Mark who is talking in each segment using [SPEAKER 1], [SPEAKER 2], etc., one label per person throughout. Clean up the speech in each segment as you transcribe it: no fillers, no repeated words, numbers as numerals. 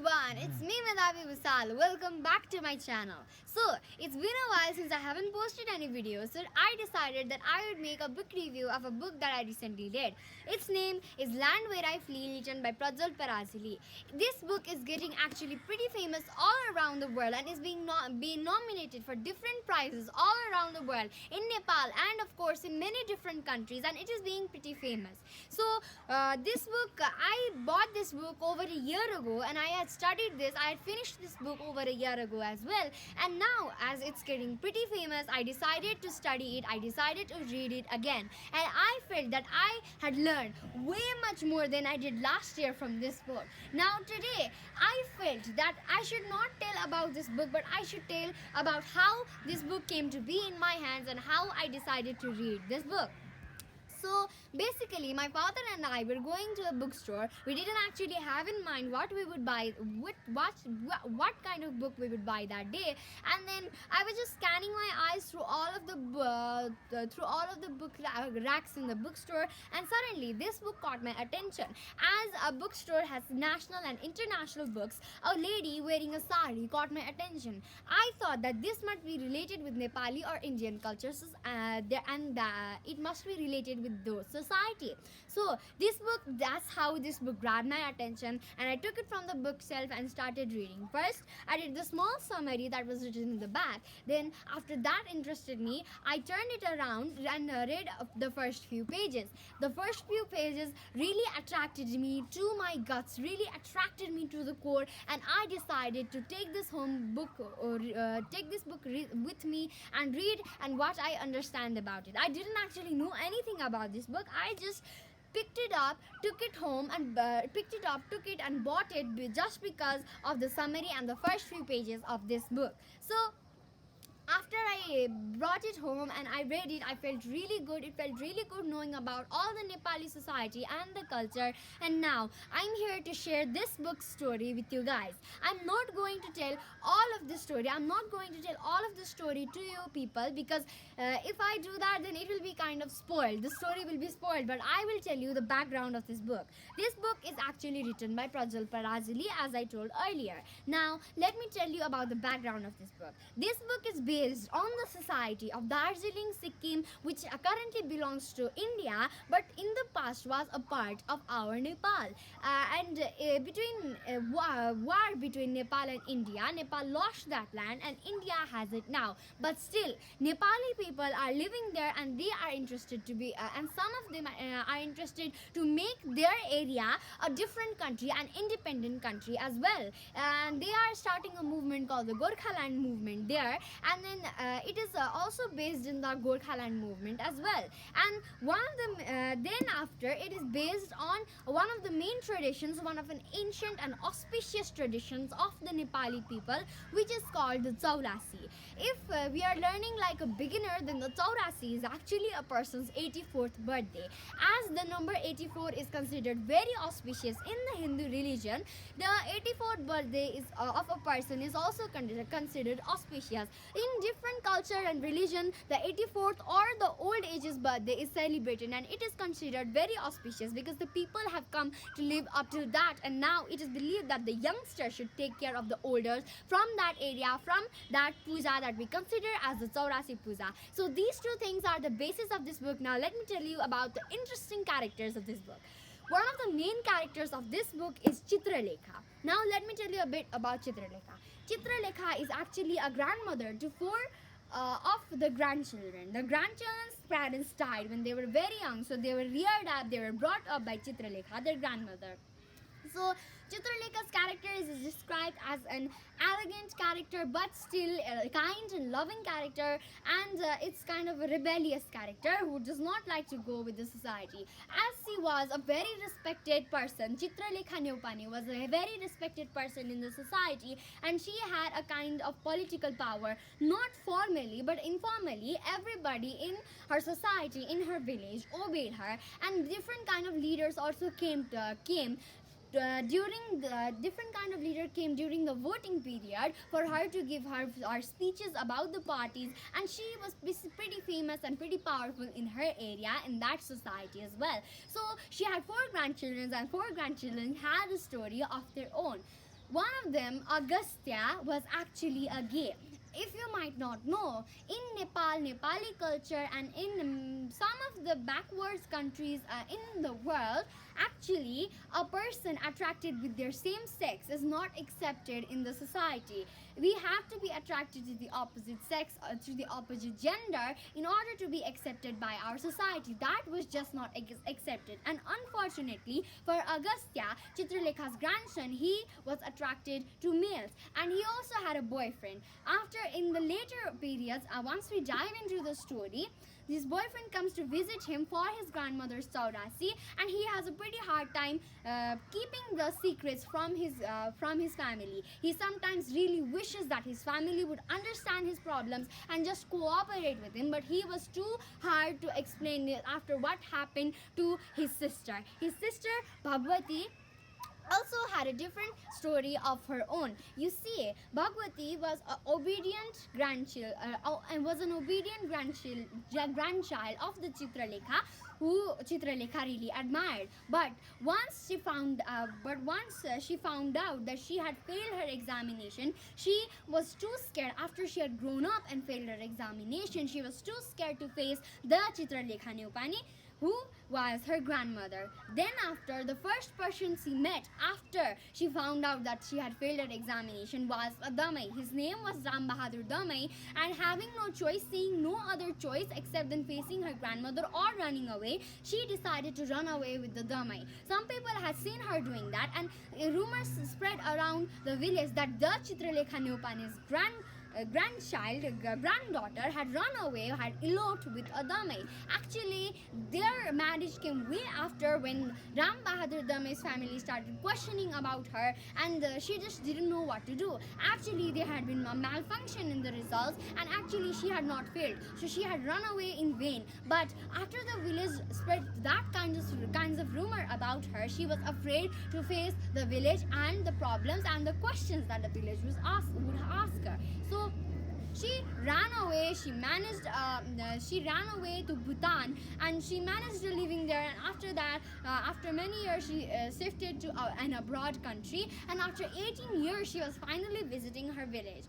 [SPEAKER 1] everyone, it's me Medhavi Visal. Welcome back to my channel. So, it's been a while since I haven't posted any videos, so I decided that I would make a book review of a book that I recently read. Its name is Land Where I Flee, written by Prajwal Parasili. This book is getting actually pretty famous all around the world and is being nominated for different prizes all around the world in Nepal and of course in many different countries, and it is being pretty famous. So, this book, I bought this book over a year ago and I had studied this. I had finished this book over a year ago as well, and now as it's getting pretty famous, I decided to study it. I decided to read it again, and I felt that I had learned way much more than I did last year from this book. Now today I felt that I should not tell about this book, but I should tell about how this book came to be in my hands and how I decided to read this book. So basically, my father and I were going to a bookstore. We didn't actually have in mind what we would buy, what kind of book we would buy that day. And then I was just scanning my eyes through all of the book racks in the bookstore, and suddenly this book caught my attention. As a bookstore has national and international books, a lady wearing a sari caught my attention. I thought that this must be related with Nepali or Indian cultures, it must be related with those society. So this book, that's how this book grabbed my attention, and I took it from the bookshelf and started reading. First I read the small summary that was written in the back. Then after that interested me, I turned it around and read the first few pages. The first few pages really attracted me to my guts, really attracted me to the core, and I decided to take this book with me and read and what I understand about it. I didn't actually know anything about this book. I just picked it up, took it and bought it just because of the summary and the first few pages of this book. So after I brought it home and I read it, I felt really good. It felt really good knowing about all the Nepali society and the culture. And now I'm here to share this book story with you guys. I'm not going to tell all of the story. I'm not going to tell all of the story to you people, because if I do that, then it will be kind of spoiled. The story will be spoiled, but I will tell you the background of this book. This book is actually written by Prajwal Parasili, as I told earlier. Now, let me tell you about the background of this book. This book is based on the society of Darjeeling, Sikkim, which currently belongs to India, but in the past was a part of our Nepal. Between war between Nepal and India, Nepal lost that land and India has it now. But still, Nepali people are living there, and they are interested to be, and some of them are interested to make their area a different country, an independent country as well. And they are starting a movement called the Gorkhaland movement there, and then it is also based in the Gorkhaland movement as well. And one of them, then after, it is based on one of the main traditions, one of an ancient and auspicious traditions of the Nepali people, which is called the Chaurasi. If we are learning like a beginner, then the Chaurasi is actually a person's 84th birthday. As the number 84 is considered very auspicious in the Hindu religion, the 84th birthday of a person is also considered auspicious. In different culture and religion, the 84th or the old age's birthday is celebrated, and it is considered very auspicious because the people have come to live up to that, and now it is believed that the youngster should take care of the elders from that area, from that puja that we consider as the Chaurasi puja. So these two things are the basis of this book. Now let me tell you about the interesting characters of this book. One of the main characters of this book is Chitralekha. Now let me tell you a bit about Chitralekha. Chitralekha is actually a grandmother to four of the grandchildren. The grandchildren's parents died when they were very young, so they were reared up, they were brought up by Chitralekha, their grandmother. So Chitralekha's character is described as an arrogant character, but still a kind and loving character, and it's kind of a rebellious character who does not like to go with the society. As she was a very respected person, Chitralekha Neupane was a very respected person in the society, and she had a kind of political power, not formally but informally. Everybody in her society, in her village, obeyed her, and different kind of leaders also came during the different kind of leader came during the voting period for her to give her speeches about the parties, and she was pretty famous and pretty powerful in her area, in that society as well. So she had four grandchildren, and four grandchildren had a story of their own. one of them, Agastya, was actually a gay. If you might not know, in Nepal, Nepali culture, and in some of the backwards countries in the world, actually a person attracted with their same sex is not accepted in the society. We have to be attracted to the opposite sex, to the opposite gender, in order to be accepted by our society. That was just not accepted. And unfortunately for Agastya, Chitralekha's grandson, he was attracted to males, and he also had a boyfriend. After, in the later periods, once we dive into the story, this boyfriend comes to visit him for his grandmother's Chaurasi, and he has a pretty hard time keeping the secrets from his family. He sometimes really wishes that his family would understand his problems and just cooperate with him, but he was too hard to explain it after what happened to his sister. His sister Bhagwati also had a different story of her own. You see, Bhagwati was an obedient grandchild of the Chitralekha, who Chitralekha really admired. But once she found out that she had failed her examination, she was too scared. After she had grown up and failed her examination, she was too scared to face the Chitralekha Neupani, who was her grandmother. Then after, the first person she met after she found out that she had failed her examination was a Damai. His name was Ram Bahadur Damai, and having no choice, seeing no other choice except than facing her grandmother or running away, she decided to run away with the Damai. Some people had seen her doing that, and rumors spread around the village that the Chitralekha Neupani's granddaughter had run away, had eloped with a Damai. Actually, their marriage came way after, when Ram Bahadur Damai's family started questioning about her, and she just didn't know what to do. Actually, there had been a malfunction in the results, and actually she had not failed, so she had run away in vain. But after the village spread that kinds of rumor about her, she was afraid to face the village and the problems and the questions that the village would ask her. So she ran away. She ran away to Bhutan, and she managed a living there. And after that, after many years, she shifted to an abroad country. And after 18 years, she was finally visiting her village.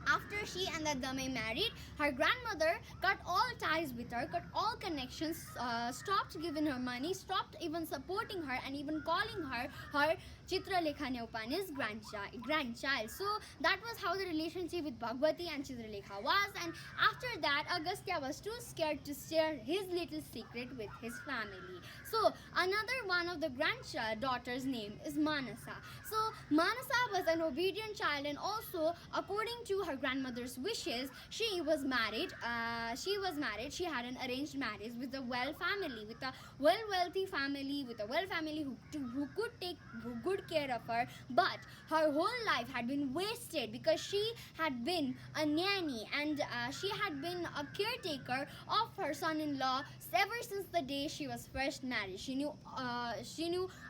[SPEAKER 1] After she and the Damai married, her grandmother cut all ties with her, cut all connections, stopped giving her money, stopped even supporting her, and even calling her Chitralekha Neupani's grandchild. So that was how the relationship with Bhagwati and Chitralekha was. And after that, Agastya was too scared to share his little secret with his family. So another one of the granddaughter's name is Manasa. So Manasa was an obedient child, and also, according to her grandmother's wishes, she was married. She had an arranged marriage with a wealthy family who could take good care of her. But her whole life had been wasted because she had been a nanny, and she had been a caretaker of her son-in-law ever since the day she was first married. She knew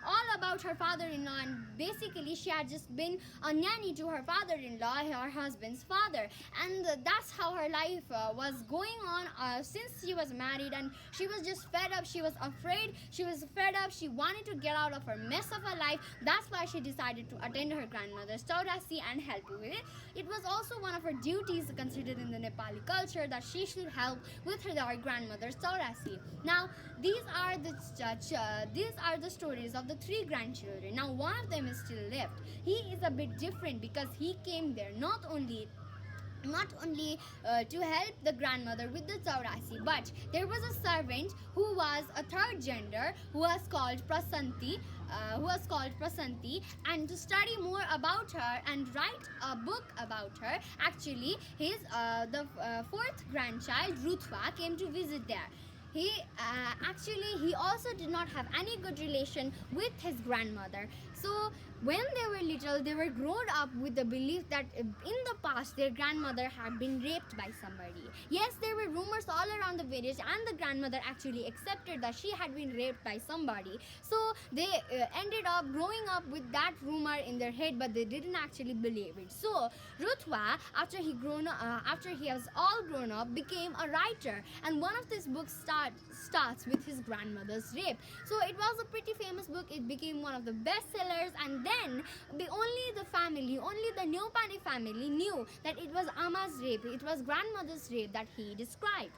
[SPEAKER 1] all about her father-in-law, and basically she had just been a nanny to her father-in-law, her husband's father. And that's how her life was going on since she was married. And she was just fed up. She was afraid. She was fed up. She wanted to get out of her mess of her life. That's why she decided to attend her grandmother's Chaurasi and help with it. It was also one of her duties considered in the Nepali culture that she should help with her grandmother's Chaurasi. Now, these are the stories of the three grandchildren. Now, one of them is still left. He is a bit different because he came there not only to help the grandmother with the Chaurasi, but there was a servant who was a third gender, who was called Prasanti, and to study more about her and write a book about her. Actually, the fourth grandchild, Rutva, came to visit there. He also did not have any good relation with his grandmother. So when they were little, they were grown up with the belief that in the past their grandmother had been raped by somebody. Yes, there were rumors all around the village, and the grandmother actually accepted that she had been raped by somebody. So they ended up growing up with that rumor in their head, but they didn't actually believe it. So Rutva, after he was all grown up, became a writer, and one of his books starts with his grandmother's rape. So it was a pretty famous book. It became one of the bestsellers, and then only the family, only the Neopani family knew that it was Amma's rape, it was grandmother's rape that he described.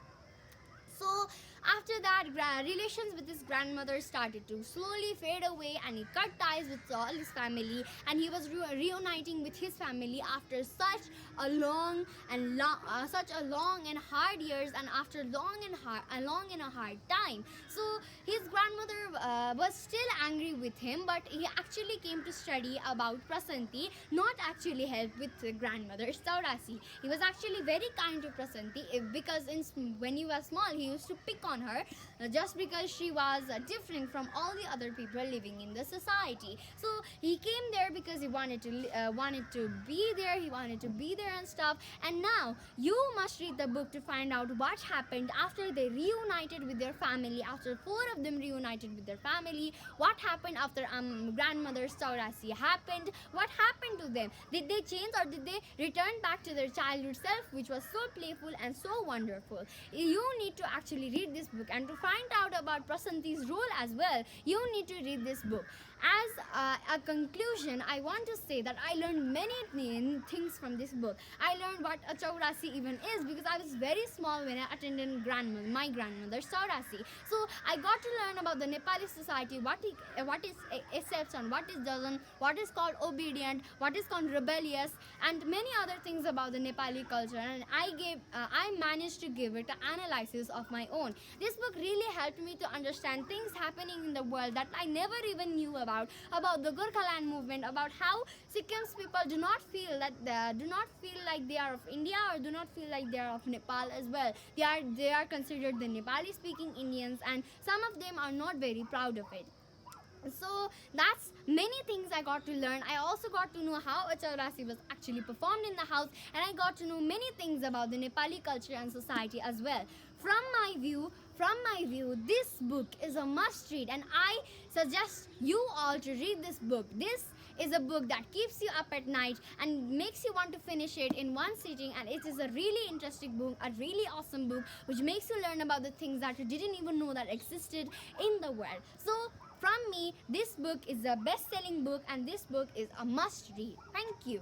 [SPEAKER 1] So after that, relations with his grandmother started to slowly fade away, and he cut ties with all his family, and he was reuniting with his family after such a long and hard years, and after long and a hard time. So his grandmother was still angry with him, but he actually came to study about Prasanti, not actually help with grandmother Saurasi. He was actually very kind to Prasanti because when he was small, he used to pick on her just because she was different from all the other people living in the society. So he came there because he wanted to be there. He wanted to be there and stuff. And now you must read the book to find out what happened after they reunited with their family. After 4 of them reunited with their family, what happened after grandmother Saurasi happened? What happened to them? Did they change, or did they return back to their childhood self, which was so playful and so wonderful? You need to actually read this book, and to find out about Prasanti's role as well, you need to read this book. As a conclusion, I want to say that I learned many things from this book. I learned what a Chaurasi even is, because I was very small when I attended my grandmother's Chaurasi. So I got to learn about the Nepali society, what is accepts and what is doesn't, what is called obedient, what is called rebellious, and many other things about the Nepali culture. And I managed to give it an analysis of my own. This book really helped me to understand things happening in the world that I never even knew about the Gorkhaland movement, about how Sikkim's people do not feel like they are of India, or do not feel like they are of Nepal as well. They are considered the Nepali speaking Indians, and some of them are not very proud of it. So that's many things I got to learn. I also got to know how a Chaurasi was actually performed in the house, and I got to know many things about the Nepali culture and society as well. From my view, this book is a must read, and I suggest you all to read this book. This is a book that keeps you up at night and makes you want to finish it in one sitting, and it is a really interesting book, a really awesome book, which makes you learn about the things that you didn't even know that existed in the world. So from me, this book is a best-selling book, and this book is a must read. Thank you.